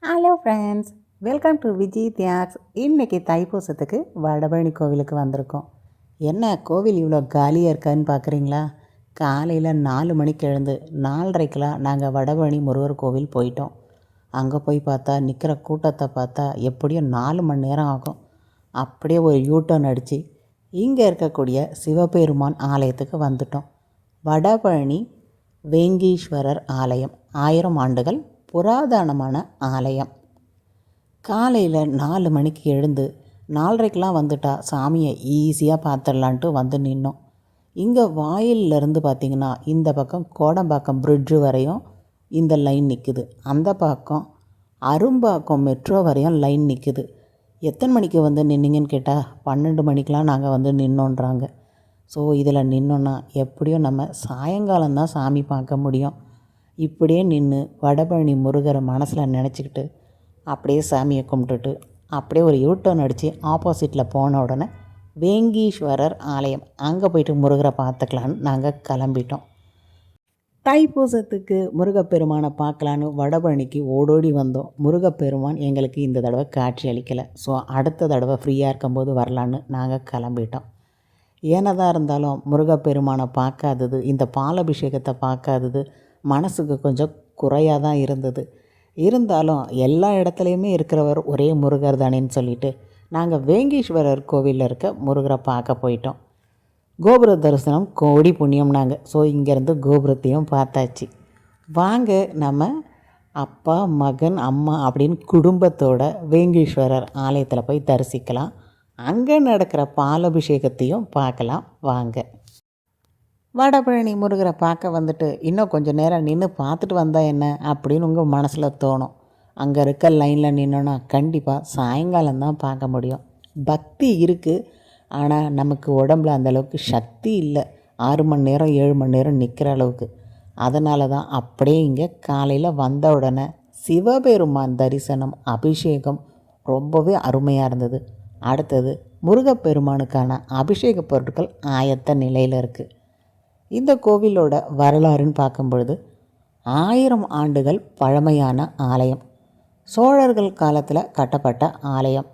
Hello friends, welcome to Viji Thiyags. இன்றைக்கி தைப்பூசத்துக்கு வடபழனி கோவிலுக்கு வந்திருக்கோம். என்ன கோவில் இவ்வளோ காலியாக இருக்கான்னு பார்க்குறீங்களா? காலையில் 4 மணிக்கு எழுந்து 4:30க்கெலாம் நாங்கள் வடபழனி முருகர் கோவில் போயிட்டோம். அங்கே போய் பார்த்தா நிற்கிற கூட்டத்தை பார்த்தா எப்படியும் 4 மணி நேரம் ஆகும். அப்படியே ஒரு யூட்டர்ன் அடித்து இங்கே இருக்கக்கூடிய சிவபெருமான் ஆலயத்துக்கு வந்துட்டோம். வடபழனி வேங்கீஸ்வரர் ஆலயம் 1000 ஆண்டுகள் புராதனமான ஆலயம். காலையில் 4 மணிக்கு எழுந்து 4:30க்கெலாம் வந்துட்டா சாமியை ஈஸியாக பார்த்துடலான்ட்டு வந்து நின்னோம். இங்கே வாயிலிருந்து பார்த்திங்கன்னா இந்த பக்கம் கோடம்பாக்கம் பிரிட்ஜு வரையும் இந்த லைன் நிற்குது, அந்த பக்கம் அரும்பாக்கம் மெட்ரோ வரையும் லைன் நிற்குது. எத்தனை மணிக்கு வந்து நின்னீங்கன்னு கேட்டால் 12 மணிக்கெலாம் நாங்கள் வந்து நின்னோன்றாங்க. ஸோ இதில் நின்னோன்னா எப்படியும் நம்ம சாயங்காலம்தான் சாமி பார்க்க முடியும். இப்படியே நின்று வடபழனி முருகரை மனசில் நினச்சிக்கிட்டு அப்படியே சாமியை கும்பிட்டுட்டு அப்படியே ஒரு யூட்டர்ன் அடித்து ஆப்போசிட்டில் போன உடனே வேங்கீஸ்வரர் ஆலயம், அங்கே போய்ட்டு முருகரை பார்த்துக்கலான்னு நாங்கள் கிளம்பிட்டோம். தைப்பூசத்துக்கு முருகப்பெருமானை பார்க்கலான்னு வடபழனிக்கு ஓடோடி வந்தோம். முருகப்பெருமான் எங்களுக்கு இந்த தடவை காட்சி அளிக்கலை. ஸோ அடுத்த தடவை ஃப்ரீயாக இருக்கும்போது வரலான்னு நாங்கள் கிளம்பிட்டோம். ஏனதான் இருந்தாலும் முருகப்பெருமானை பார்க்காதது, இந்த பாலபிஷேகத்தை பார்க்காதது மனசுக்கு கொஞ்சம் குறையாக தான் இருந்தது. இருந்தாலும் எல்லா இடத்துலையுமே இருக்கிறவர் ஒரே முருகர் தானேன்னு சொல்லிட்டு நாங்கள் வேங்கீஸ்வரர் கோவிலில் இருக்க முருகரை பார்க்க போயிட்டோம். கோபுர தரிசனம் கோடி புண்ணியம் நாங்கள். ஸோ இங்கேருந்து கோபுரத்தையும் பார்த்தாச்சு. வாங்க நம்ம அப்பா மகன் அம்மா அப்படின்னு குடும்பத்தோட வேங்கீஸ்வரர் ஆலயத்தில் போய் தரிசிக்கலாம். அங்கே நடக்கிற பாலபிஷேகத்தையும் பார்க்கலாம் வாங்க. வடபழனி முருகரை பார்க்க வந்துட்டு இன்னும் கொஞ்சம் நேரம் நின்று பார்த்துட்டு வந்தால் என்ன அப்படின்னு உங்கள் மனசில் தோணும். அங்கே இருக்க லைனில் நின்னோன்னா கண்டிப்பாக சாயங்காலம்தான் பார்க்க முடியும். பக்தி இருக்குது, ஆனால் நமக்கு உடம்புல அந்தளவுக்கு சக்தி இல்லை 6 மணி நேரம் 7 மணி நேரம் நிற்கிற அளவுக்கு. அதனால தான் அப்படியே இங்கே காலையில் வந்த உடனே சிவபெருமான் தரிசனம் அபிஷேகம் ரொம்பவே அருமையாக இருந்தது. அடுத்தது முருகப்பெருமானுக்கான அபிஷேக பொருட்கள் ஆயத்த நிலையில் இருக்குது. இந்த கோவிலோட வரலாறுன்னு பார்க்கும்பொழுது 1000 ஆண்டுகள் பழமையான ஆலயம், சோழர்கள் காலத்தில் கட்டப்பட்ட ஆலயம்.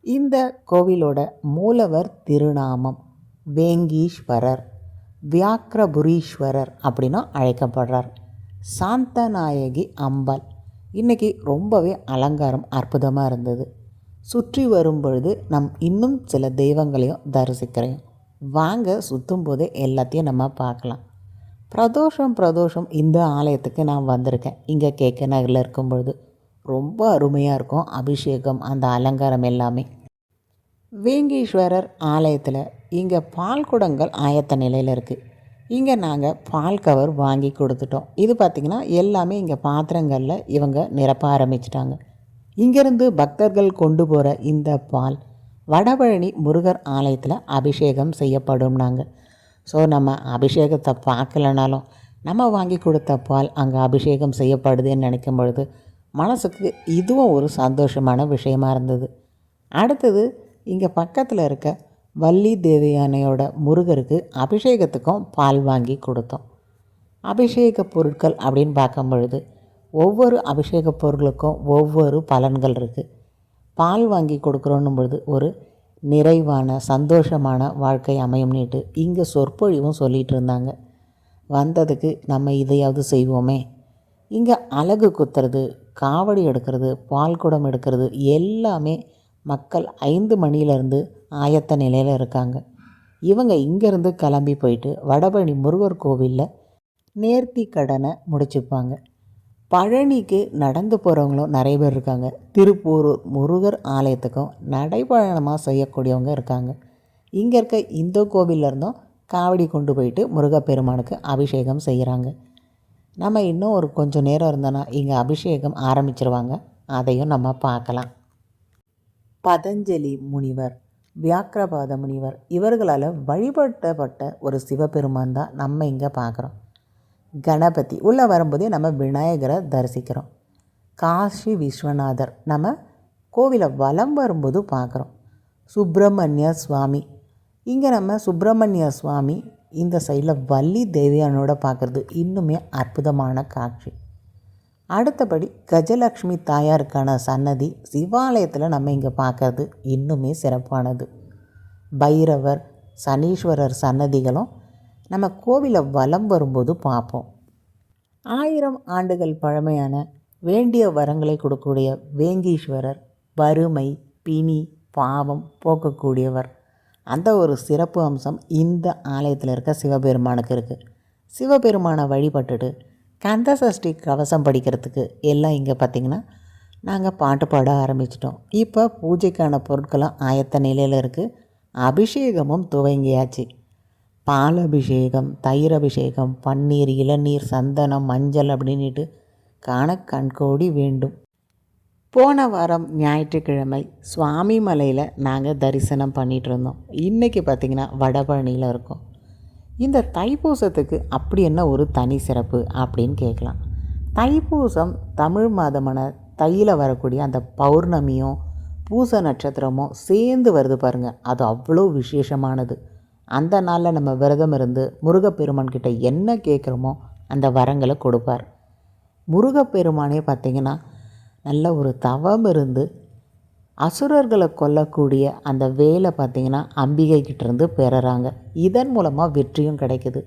இந்த கோவிலோட மூலவர் திருநாமம் வேங்கீஸ்வரர், வியாக்கிரபுரீஸ்வரர் அப்படின்னா அழைக்கப்படுறார். சாந்தநாயகி அம்பாள். இன்றைக்கி ரொம்பவே அலங்காரம் அற்புதமாக இருந்தது. சுற்றி வரும் பொழுது இன்னும் சில தெய்வங்களையும் தரிசிக்கிறோம். வாங்க சுற்றும் போதே எல்லாத்தையும் நம்ம பார்க்கலாம். பிரதோஷம் இந்த ஆலயத்துக்கு நான் வந்திருக்கேன். இங்கே கேக்க நகரில் இருக்கும்பொழுது ரொம்ப அருமையாக இருக்கும் அபிஷேகம், அந்த அலங்காரம் எல்லாமே. வேங்கீஸ்வரர் ஆலயத்தில் இங்கே பால் குடங்கள் ஆயத்த நிலையில் இருக்குது. இங்கே நாங்கள் பால் கவர் வாங்கி கொடுத்துட்டோம். இது பார்த்திங்கன்னா எல்லாமே இங்கே பாத்திரங்களில் இவங்க நிரப்ப ஆரம்பிச்சிட்டாங்க. இங்கேருந்து பக்தர்கள் கொண்டு போகிற இந்த பால் வடபழனி முருகர் ஆலயத்தில் அபிஷேகம் செய்யப்படும். ஸோ நம்ம அபிஷேகத்தை பார்க்கலனாலும் நம்ம வாங்கி கொடுத்த பால் அங்கே அபிஷேகம் செய்யப்படுதுன்னு நினைக்கும் பொழுது மனசுக்கு இதுவும் ஒரு சந்தோஷமான விஷயமா இருந்தது. அடுத்தது இங்கே பக்கத்தில் இருக்க வள்ளி தேவயானையோட முருகருக்கு அபிஷேகத்துக்கும் பால் வாங்கி கொடுத்தோம். அபிஷேக பொருட்கள் அப்படின்னு பார்க்கும் பொழுது ஒவ்வொரு அபிஷேக பொருட்களுக்கும் ஒவ்வொரு பலன்கள் இருக்குது. பால் வாங்கி கொடுக்குறோன்னும் பொழுது ஒரு நிறைவான சந்தோஷமான வாழ்க்கை அமையும்னுட்டு இங்கே சொற்பொழிவும் சொல்லிகிட்டு இருந்தாங்க. வந்ததுக்கு நம்ம இதையாவது செய்வோமே. இங்கே அலகு குத்துறது, காவடி எடுக்கிறது, பால் குடம் எடுக்கிறது எல்லாமே மக்கள் 5 மணிலேருந்து ஆயத்த நிலையில் இருக்காங்க. இவங்க இங்கேருந்து கிளம்பி போயிட்டு வடபழனி முருகர் கோவிலில் நேர்த்தி கடனை முடிச்சுப்பாங்க. பழனிக்கு நடந்து போகிறவங்களும் நிறைய பேர் இருக்காங்க. திருப்பூர் முருகர் ஆலயத்துக்கும் நடைபயணமாக செய்யக்கூடியவங்க இருக்காங்க. இங்கே இருக்க இந்த கோவிலிருந்தும் காவடி கொண்டு போயிட்டு முருகப்பெருமானுக்கு அபிஷேகம் செய்கிறாங்க. நம்ம இன்னும் ஒரு கொஞ்சம் நேரம் இருந்தோன்னா இங்கே அபிஷேகம் ஆரம்பிச்சிருவாங்க. அதையும் நம்ம பார்க்கலாம். பதஞ்சலி முனிவர், வியாக்கிரபாத முனிவர் இவர்களால் வழிபட்டப்பட்ட ஒரு சிவபெருமான் தான் நம்ம இங்கே பார்க்குறோம். கணபதி உள்ளே வரும்போதே நம்ம விநாயகரை தரிசிக்கிறோம். காசி விஸ்வநாதர் நம்ம கோவிலை வலம் வரும்போது பார்க்குறோம். சுப்பிரமணிய சுவாமி, இங்கே நம்ம சுப்பிரமணிய சுவாமி இந்த சைடில் வள்ளி தேவியானோட பார்க்குறது இன்னுமே அற்புதமான காட்சி. அடுத்தபடி கஜலக்ஷ்மி தாயாருக்கான சன்னதி சிவாலயத்தில் நம்ம இங்கே பார்க்கறது இன்னுமே சிறப்பானது. பைரவர், சனீஸ்வரர் சன்னதிகளும் நம்ம கோவிலை வலம் வரும்போது பார்ப்போம். 1000 ஆண்டுகள் பழமையான வேண்டிய வரங்களை கொடுக்கக்கூடிய வேங்கீஸ்வரர் வறுமை, பிணி, பாவம் போக்கக்கூடியவர். அந்த ஒரு சிறப்பு அம்சம் இந்த ஆலயத்தில் இருக்க சிவபெருமானுக்கு இருக்குது. சிவபெருமானை வழிபட்டுட்டு கந்த சஷ்டி கவசம் படிக்கிறதுக்கு எல்லாம் இங்கே பார்த்திங்கன்னா நாங்கள் பாட்டு பாட ஆரம்பிச்சிட்டோம். இப்போ பூஜைக்கான பொருட்களும் ஆயத்த நிலையில் இருக்குது. அபிஷேகமும் துவங்கியாச்சு. பால் அபிஷேகம், தயிர் அபிஷேகம், பன்னீர், இளநீர், சந்தனம், மஞ்சள் அப்படின்ட்டு காண கண்கோடி வேண்டும். போன வாரம் ஞாயிற்றுக்கிழமை சுவாமி மலையில் நாங்கள் தரிசனம் பண்ணிகிட்டு இருந்தோம். இன்றைக்கி பார்த்திங்கன்னா வடபழனியில் இருக்கோம். இந்த தைப்பூசத்துக்கு அப்படி என்ன ஒரு தனி சிறப்பு அப்படின்னு கேட்கலாம். தைப்பூசம் தமிழ் மாதமான தையில் வரக்கூடிய அந்த பௌர்ணமியும் பூச நட்சத்திரமும் சேர்ந்து வருது பாருங்கள், அது அவ்வளோ விசேஷமானது. அந்த நாளில் நம்ம விரதம் இருந்து முருகப்பெருமான் கிட்ட என்ன கேட்குறோமோ அந்த வரங்களை கொடுப்பார். முருகப்பெருமானே பார்த்திங்கன்னா நல்ல ஒரு தவம் இருந்து அசுரர்களை கொல்லக்கூடிய அந்த வேலை பார்த்திங்கன்னா அம்பிகை கிட்டேருந்து பெறுறாங்க. இதன் மூலமாக வெற்றியும் கிடைக்குது.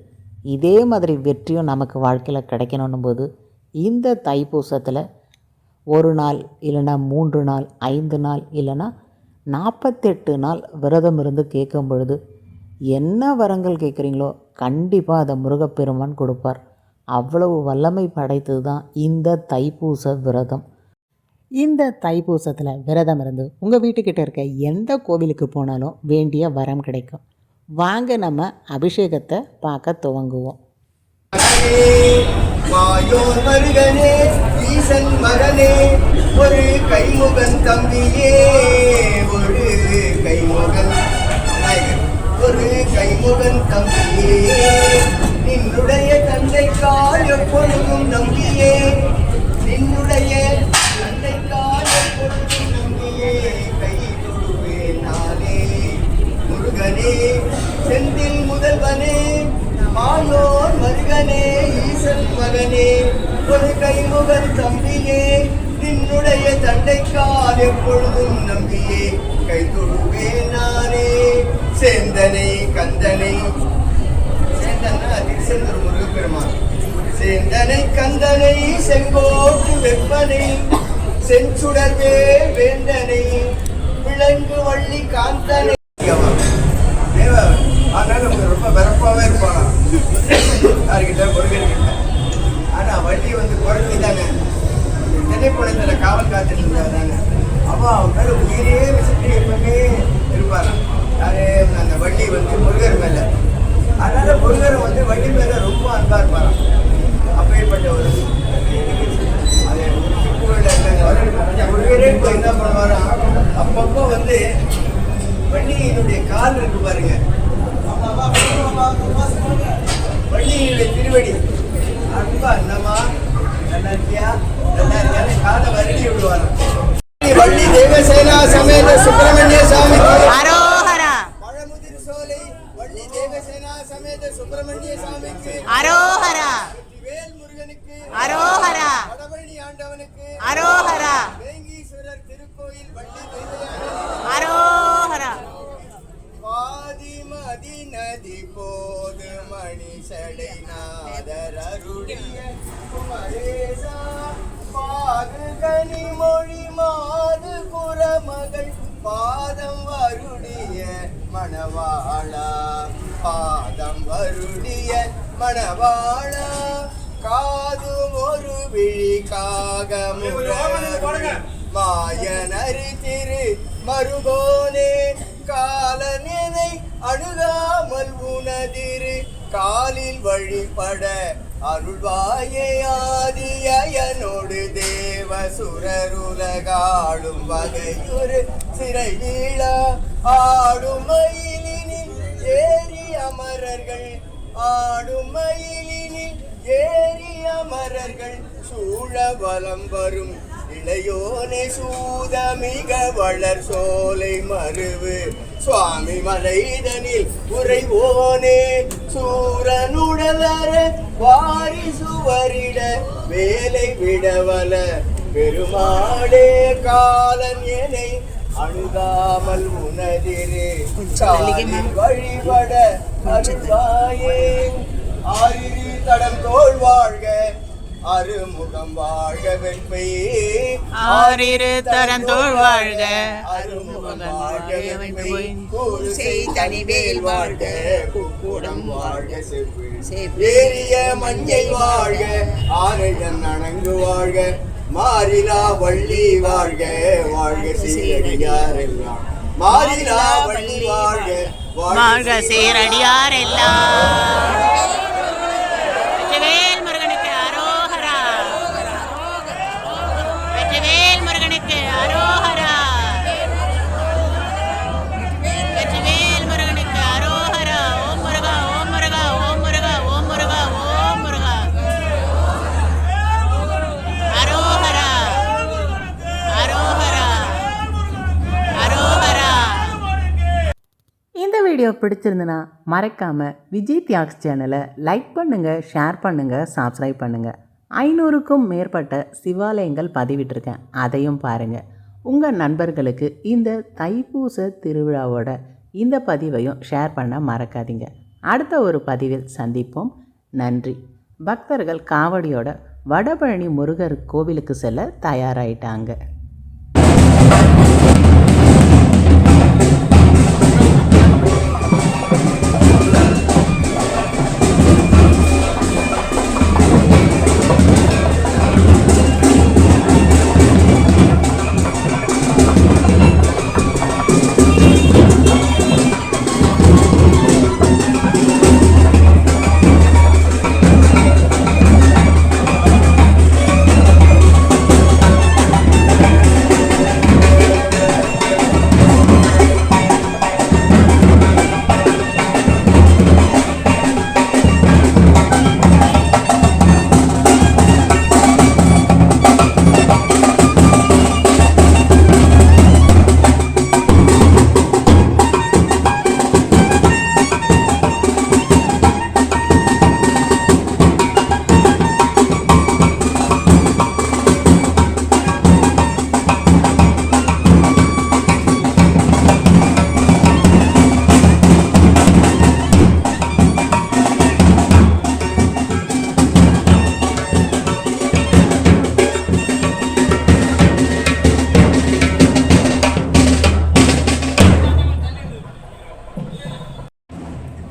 இதே மாதிரி வெற்றியும் நமக்கு வாழ்க்கையில் கிடைக்கணும் போது இந்த தைப்பூசத்தில் 1 நாள் இல்லைன்னா 3 நாள் 5 நாள் இல்லைன்னா 48 நாள் விரதம் இருந்து கேட்கும் பொழுது என்ன வரங்கள் கேட்குறீங்களோ கண்டிப்பாக அதை முருகப்பெருமான் கொடுப்பார். அவ்வளவு வல்லமை படைத்தது தான் இந்த தைப்பூச விரதம். இந்த தைப்பூசத்தில் விரதம் இருந்து உங்கள் வீட்டுக்கிட்ட இருக்க எந்த கோவிலுக்கு போனாலும் வேண்டிய வரம் கிடைக்கும். வாங்க நம்ம அபிஷேகத்தை பார்க்க துவங்குவோம். மாயோர் மருகனே, ஈசன் மகனே, ஒரு கைமுகன் தம்பியே, ஒரு கைமுகன் ஒரு கைமுகன் தம்பியே, நின்னுடைய தந்தைக்கால் எப்பொழுதும் நம்பியே, நின்னுடைய தந்தைக்கால் எப்பொழுதும் நம்பியே, கை தொடுவேன் நானே முருகனே, செந்தில் முதல்வனே, மாயோர் மருகனே, ஈசன் மகனே, ஒரு கைமுகன் தம்பியே, நின்னுடைய தண்டைக்கால் எப்பொழுதும் நம்பியே, கை தொடுவேன் நானே. சேந்தனை கந்தனை, சேந்தனா திருச்செந்தூர் முருகப்பெருமான், சேந்தனை கந்தனை, செங்கோட்டு வெப்பனை, செஞ்சுடர்வே வேந்தனை, விலங்கு வள்ளி காந்தனை. அதனால ரொம்ப வெறப்பாவே இருப்பானா யாருக்கிட்ட முருகன்கிட்ட. ஆனா வள்ளி குறைஞ்சி தானே திரைப்படத்துல காவல் காத்துட்டு இருந்தாங்க. அப்போ அவன் மேல உயிரே வச்சுட்டு எப்பவுமே இருப்பாராம். யாரு அந்த வள்ளி முருகர் மேல. அதனால முருகர் வள்ளி மேல ரொம்ப அன்பா இருப்பாராம். அப்பேற்பட்ட ஒரு அது முருகரே இப்போ என்ன பண்ணுவாராம், அப்பப்போ வள்ளியினுடைய கால் இருக்கு பாருங்க, வள்ளியினுடைய திருவடி அன்பா அண்ணமா நல்லா இருக்கியா நல்லா இருக்கியான்னு காலை வருடி விடுவாராம். வள்ளி தேவசேனா சமேத சுப்பிரமணிய சாமி பழமுதிர் சோலை வள்ளி தேவசேனா சமேத சுப்பிரமணிய சாமிக்கு அரோஹரா, வேல் முருகனுக்கு அரோஹரா, வடபழனி ஆண்டவனுக்கு அரோஹரா, வேங்கீஸ்வரர் திருக்கோயில் வள்ளி அரோஹரா. பாதிமதி நதி போது மணிசடை நாதர் அருளிய குமரேசா, பாகு கனி மொழி மாது குரமகள் பாதம் வருடிய மணவாளா, பாதம் வருடிய மணவாளா, காதும் ஒரு விழி காகமுற மாயனரி திரு மருகோனே, காலனை அணுகாமல் உனதிரு காலில் வழிபட அருள்வாயே ஆதியனோடு தேவ சுரருலகாடும் வகையொரு சிறை வீழா, ஆடும் மயிலினில் ஏறி அமரர்கள், ஆடும் மயிலினில் ஏறி அமரர்கள் சூழ வலம் வரும் இளையோனே, சூதமிக வளர் சோலை மருவு சுவாமி மலைதனில் உறைவோனே, சூரனுடலர வாரிசு வருட வேலை விடவல பெருமாடே காலன் எனை அணுகாமல் உனதிரே வழிபட அருள்வாயே. ஆரிரு தடம் தோள் வாழ்க அருமுகம் வாழ்க வெண்மை. ஆரிரு தரந்தோள் வாழ்க அருமுகம் வாழ்க வெண்மை. கூறுசை தனிவேல் வாழ்க கூடம் வாழ்க செவ்வி. ஏறிய மஞ்சை வாழ்க ஆரையன் அணங்கு வாழ்க. மாறிலா வள்ளி வாழ்க வாழ்க சீரடியாரெல்லாம். மாறிலா வள்ளி வாழ்க வாழ்க சீரடியார் எல்லாம். வெற்றிவேல் முருகனுக்கு அரோகரா. வெற்றிவேல் முருகனுக்கு அரோகரா. வெற்றிவேல் முருகனுக்கு அரோகரா. ஓம் முருகா ஓம் முருகா ஓம் முருகா ஓம் முருகா ஓம் முருகா. அரோகரா அரோகரா அரோகரா. இந்த வீடியோ பிடிச்சிருந்துன்னா மறக்காமல் விஜய் தியாக்ஸ் சேனலை லைக் பண்ணுங்கள், ஷேர் பண்ணுங்கள், சப்ஸ்கிரைப் பண்ணுங்கள். 500க்கும் மேற்பட்ட சிவாலயங்கள் பதிவிட்டிருக்கேன், அதையும் பாருங்கள். உங்கள் நண்பர்களுக்கு இந்த தைப்பூச திருவிழாவோட இந்த பதிவையும் ஷேர் பண்ண மறக்காதீங்க. அடுத்த ஒரு பதிவில் சந்திப்போம். நன்றி. பக்தர்கள் காவடியோட வடபழனி முருகர் கோவிலுக்கு செல்ல தயாராயிட்டாங்க.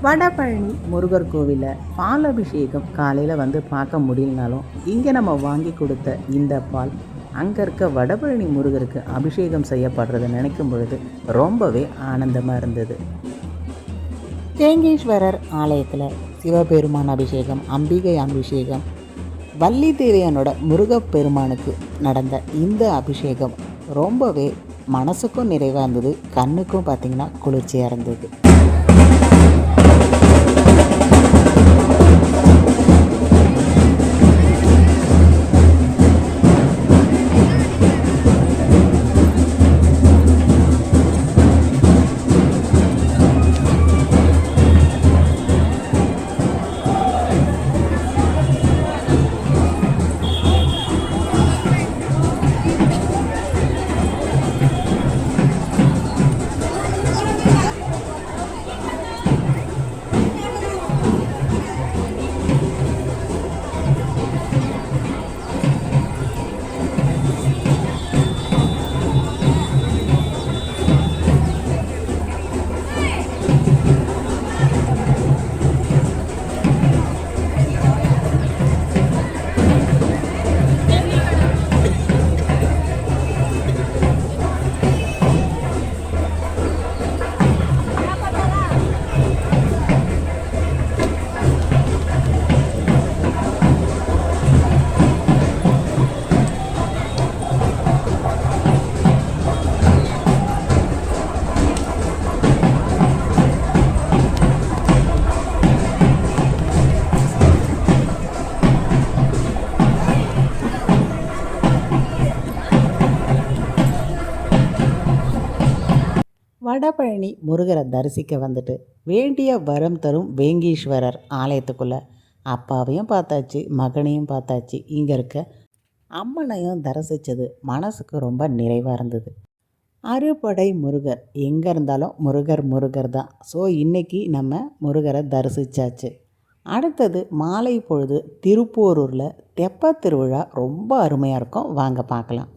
வடபழனி முருகர் கோவிலில் பால் அபிஷேகம் காலையில் வந்து பார்க்க முடியலனாலும் இங்கே நம்ம வாங்கி கொடுத்த இந்த பால் அங்கே இருக்க வடபழனி முருகருக்கு அபிஷேகம் செய்யப்படுறதை நினைக்கும் பொழுது ரொம்பவே ஆனந்தமாக இருந்தது. தேங்கேஸ்வரர் ஆலயத்தில் சிவபெருமான் அபிஷேகம், அம்பிகை அபிஷேகம், வள்ளி தேவியானோட முருகப்பெருமானுக்கு நடந்த இந்த அபிஷேகம் ரொம்பவே மனசுக்கும் நிறைவாக இருந்தது, கண்ணுக்கும் பார்த்திங்கன்னா குளிர்ச்சியாக இருந்தது. வடபழனி முருகரை தரிசிக்க வந்துட்டு வேண்டிய வரம் தரும் வேங்கீஸ்வரர் ஆலயத்துக்குள்ளே அப்பாவையும் பார்த்தாச்சு, மகனையும் பார்த்தாச்சு, இங்கே இருக்க அம்மனையும் தரிசித்தது மனசுக்கு ரொம்ப நிறைவாக இருந்தது. அறுபடை முருகர் எங்கே இருந்தாலும் முருகர் முருகர் தான். ஸோ இன்றைக்கி நம்ம முருகரை தரிசித்தாச்சு. அடுத்தது மாலை பொழுது திருப்போரூரில் தெப்பத் திருவிழா ரொம்ப அருமையாக இருக்கும். வாங்க பார்க்கலாம்.